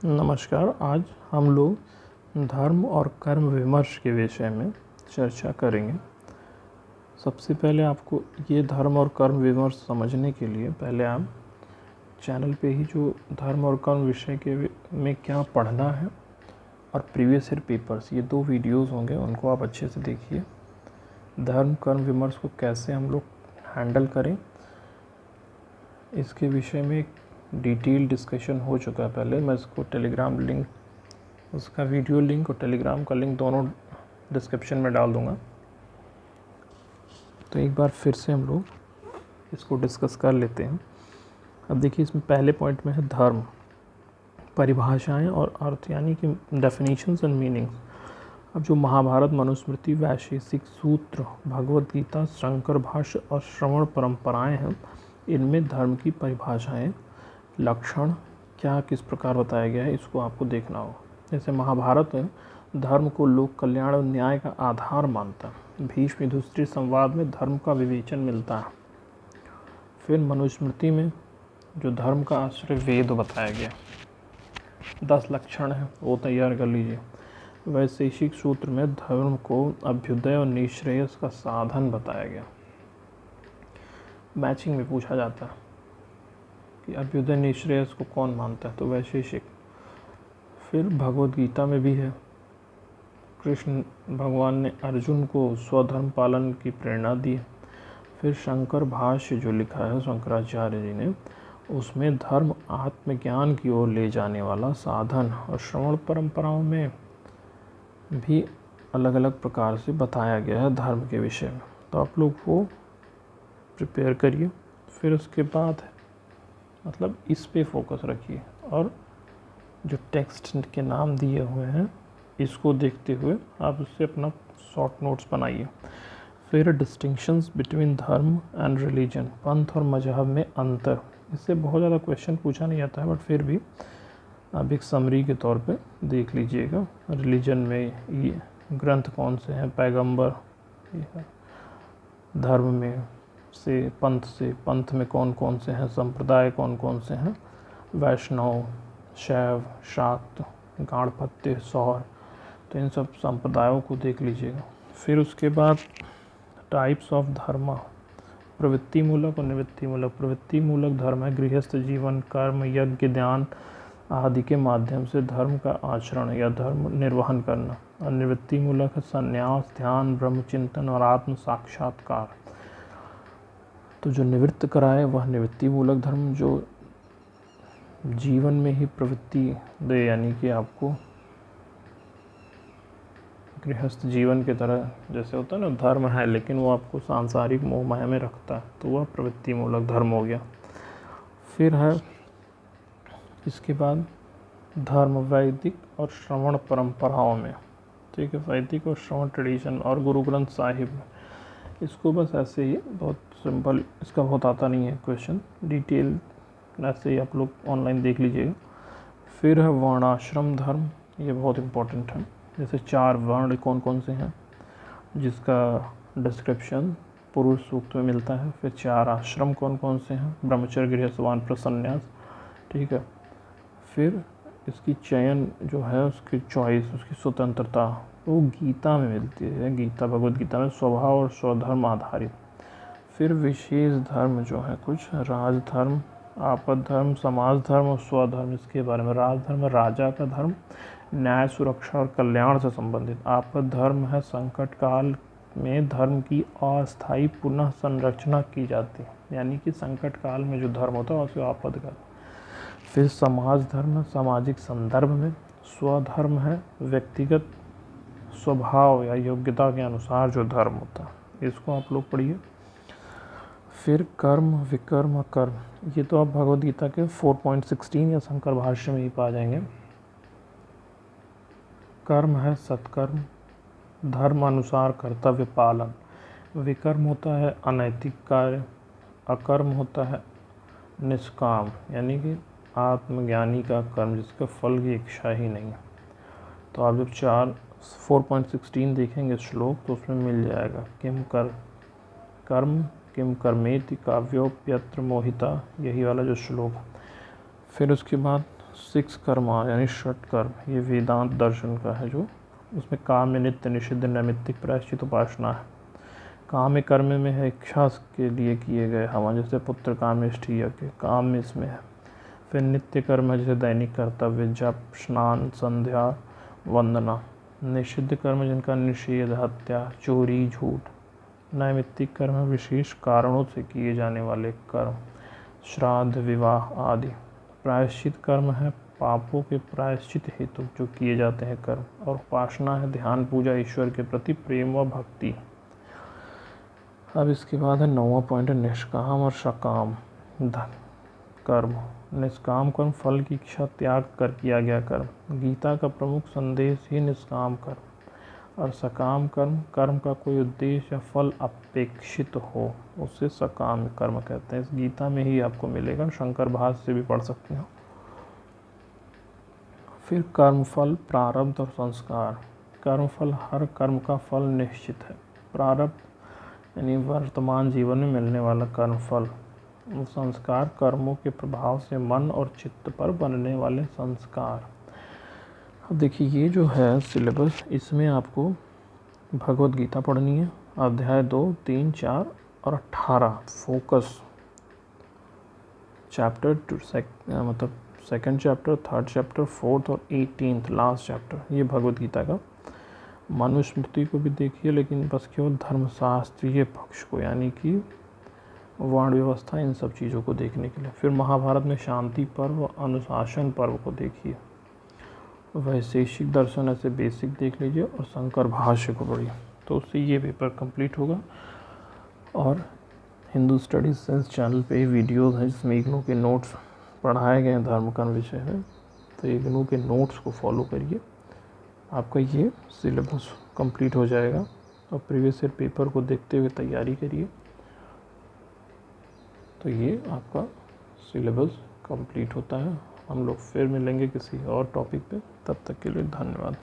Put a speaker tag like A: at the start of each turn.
A: नमस्कार। आज हम लोग धर्म और कर्म विमर्श के विषय में चर्चा करेंगे। सबसे पहले आपको ये धर्म और कर्म विमर्श समझने के लिए पहले आप चैनल पे ही जो धर्म और कर्म विषय के में क्या पढ़ना है और प्रीवियस ईयर पेपर्स, ये 2 वीडियोस होंगे, उनको आप अच्छे से देखिए। धर्म कर्म विमर्श को कैसे हम लोग हैंडल करें, इसके विषय में एक डिटेल डिस्कशन हो चुका है पहले। मैं इसको टेलीग्राम लिंक, उसका वीडियो लिंक और टेलीग्राम का लिंक दोनों डिस्क्रिप्शन में डाल दूंगा। तो एक बार फिर से हम लोग इसको डिस्कस कर लेते हैं। अब देखिए, इसमें पहले पॉइंट में है धर्म, परिभाषाएं और अर्थ, यानी कि डेफिनेशंस एंड मीनिंग्स। अब जो महाभारत, मनुस्मृति, वैशेषिक सूत्र, भगवद गीता, शंकर भाष्य और श्रवण परंपराएं हैं, इनमें धर्म की परिभाषाएं, लक्षण क्या किस प्रकार बताया गया है, इसको आपको देखना होगा। जैसे महाभारत में धर्म को लोक कल्याण और न्याय का आधार मानता है। भीष्म युधिष्ठिर संवाद में धर्म का विवेचन मिलता है। फिर मनुस्मृति में जो धर्म का आश्रय वेद बताया गया, 10 लक्षण है, वो तैयार कर लीजिए। वैशेषिक सूत्र में धर्म को अभ्युदय और निश्रेयस का साधन बताया गया। मैचिंग में पूछा जाता है कि अभ्युदय निश्रेयस को कौन मानता है, तो वैशेषिक। फिर भगवद गीता में भी है, कृष्ण भगवान ने अर्जुन को स्वधर्म पालन की प्रेरणा दी। फिर शंकर भाष्य जो लिखा है शंकराचार्य जी ने, उसमें धर्म आत्मज्ञान की ओर ले जाने वाला साधन, और श्रवण परंपराओं में भी अलग अलग प्रकार से बताया गया है धर्म के विषय में। तो आप लोग वो प्रिपेयर करिए। फिर उसके बाद मतलब इस पे फोकस रखिए, और जो टेक्स्ट के नाम दिए हुए हैं इसको देखते हुए आप उससे अपना शॉर्ट नोट्स बनाइए। फिर डिस्टिंक्शंस बिटवीन धर्म एंड रिलीजन, पंथ और मजहब में अंतर। इससे बहुत ज़्यादा क्वेश्चन पूछा नहीं जाता है, बट फिर भी आप एक समरी के तौर पे देख लीजिएगा। रिलीजन में ये ग्रंथ कौन से हैं, पैगंबर, धर्म में से पंथ में कौन कौन से हैं, संप्रदाय कौन कौन से हैं, वैष्णव, शैव, शाक्त, गाणपत्य, सौर, तो इन सब संप्रदायों को देख लीजिएगा। फिर उसके बाद टाइप्स ऑफ धर्म, प्रवृत्ति मूलक और निवृत्ति मूलक। प्रवृत्ति मूलक धर्म है गृहस्थ जीवन, कर्म, यज्ञ, ध्यान आदि के माध्यम से धर्म का आचरण या धर्म निर्वहन करना। और निवृत्ति मूलक है संन्यास, ध्यान, ब्रह्मचिंतन और आत्म साक्षात्कार। तो जो निवृत्त कराए वह निवृत्ति मूलक धर्म, जो जीवन में ही प्रवृत्ति दे, यानी कि आपको गृहस्थ जीवन की तरह, जैसे होता है ना, धर्म है लेकिन वो आपको सांसारिक मोह माया में रखता है, तो वह प्रवृत्ति मूलक धर्म हो गया। फिर है इसके बाद धर्म वैदिक और श्रवण परंपराओं में, ठीक है, वैदिक और श्रवण ट्रेडिशन और गुरु ग्रंथ साहिब में। इसको बस ऐसे ही बहुत सिंपल, इसका बहुत आता नहीं है क्वेश्चन, डिटेल ऐसे ही आप लोग ऑनलाइन देख लीजिएगा। फिर है वर्णाश्रम धर्म, ये बहुत इम्पोर्टेंट है। जैसे 4 वर्ण कौन कौन से हैं, जिसका डिस्क्रिप्शन पुरुष सूक्त में मिलता है। फिर 4 आश्रम कौन कौन से हैं, ब्रह्मचर्य, गृहस्थ, वानप्रस्थ, संन्यास, ठीक है। फिर इसकी चयन जो है, उसकी चॉइस, उसकी स्वतंत्रता, वो गीता में मिलती है, गीता भगवद गीता में, स्वभाव और स्वधर्म आधारित। फिर विशेष धर्म जो है कुछ, राजधर्म, आपद धर्म, समाज धर्म और स्वधर्म, इसके बारे में। राजधर्म राजा का धर्म, न्याय, सुरक्षा और कल्याण से संबंधित। आपद धर्म है संकट काल में धर्म की अस्थायी पुनः संरचना की जाती है, यानी कि संकट काल में जो धर्म होता है उसे आपद का। फिर समाज धर्म, सामाजिक संदर्भ में। स्वधर्म है व्यक्तिगत स्वभाव या योग्यता के अनुसार जो धर्म होता है, इसको आप लोग पढ़िए। फिर कर्म, विकर्म, कर्म, ये तो आप भगवद गीता के 4.16 या शंकर भाष्य में ही पा जाएंगे। कर्म है सत्कर्म, धर्म अनुसार कर्तव्य पालन। विकर्म होता है अनैतिक कार्य। अकर्म होता है निष्काम, यानी कि आत्मज्ञानी का कर्म जिसका फल की इच्छा ही नहीं है। तो आप जब 4.16 देखेंगे श्लोक, तो उसमें मिल जाएगा किम कर्म किम कर्मेति काव्योप्यत्र मोहिता, यही वाला जो श्लोक। फिर उसके बाद 6 कर्म यानी षट कर्म, ये वेदांत दर्शन का है, जो उसमें काम्य, नित्य, निषिद्ध, नैमित्तिक, प्रायश्चित, उपासना है। काम्य कर्म में है इच्छा के लिए किए गए हवन, जैसे पुत्र कामेष्ठी यज्ञ, काम्य इसमें है। फिर नित्य कर्म है जैसे दैनिक कर्तव्य, जप, स्नान, संध्या, वंदना। निषिद्ध कर्म जिनका निषेध, हत्या, चोरी, झूठ। नैमित्तिक कर्म विशेष कारणों से किए जाने वाले कर्म, श्राद्ध, विवाह आदि। प्रायश्चित कर्म है पापों के प्रायश्चित हेतु जो किए जाते हैं कर्म। और उपासना है ध्यान, पूजा, ईश्वर के प्रति प्रेम व भक्ति। अब इसके बाद है 9वां पॉइंट है निष्काम और सकाम कर्म। निष्काम कर्म फल की इच्छा त्याग कर किया गया कर्म। गीता का प्रमुख संदेश ही निष्काम कर्म। और सकाम कर्म, कर्म का कोई उद्देश्य या फल अपेक्षित हो, उसे सकाम कर्म कहते हैं। इस गीता में ही आपको मिलेगा, शंकर भाष्य से भी पढ़ सकते हो। फिर कर्मफल, प्रारब्ध और संस्कार। कर्मफल, हर कर्म का फल निश्चित है। प्रारब्ध यानी वर्तमान जीवन में मिलने वाला कर्मफल। संस्कार, कर्मों के प्रभाव से मन और चित्त पर बनने वाले संस्कार। अब देखिए, ये जो है सिलेबस, इसमें आपको भगवद गीता पढ़नी है, अध्याय 2, 3, 4 और 18 फोकस। चैप्टर टू मतलब second chapter, third chapter, fourth और 18th लास्ट चैप्टर, ये भगवद गीता का। मनुस्मृति को भी देखिए, लेकिन बस केवल धर्मशास्त्रीय पक्ष को, यानी कि वर्ण व्यवस्था, इन सब चीज़ों को देखने के लिए। फिर महाभारत में शांति पर्व, अनुशासन पर्व को देखिए। वैशेषिक दर्शन ऐसे बेसिक देख लीजिए, और शंकर भाष्य को पढ़िए, तो उससे ये पेपर कंप्लीट होगा। और हिंदू स्टडीज सेंस चैनल पे वीडियोज़ हैं जिसमें इग्नू के नोट्स पढ़ाए गए हैं धर्म कर्म विषय में, तो इग्नू के नोट्स को फॉलो करिए, आपका ये सिलेबस कंप्लीट हो जाएगा। और प्रीवियस ईयर पेपर को देखते हुए तैयारी करिए, तो ये आपका सिलेबस कंप्लीट होता है। हम लोग फिर मिलेंगे किसी और टॉपिक पे, तब तक के लिए धन्यवाद।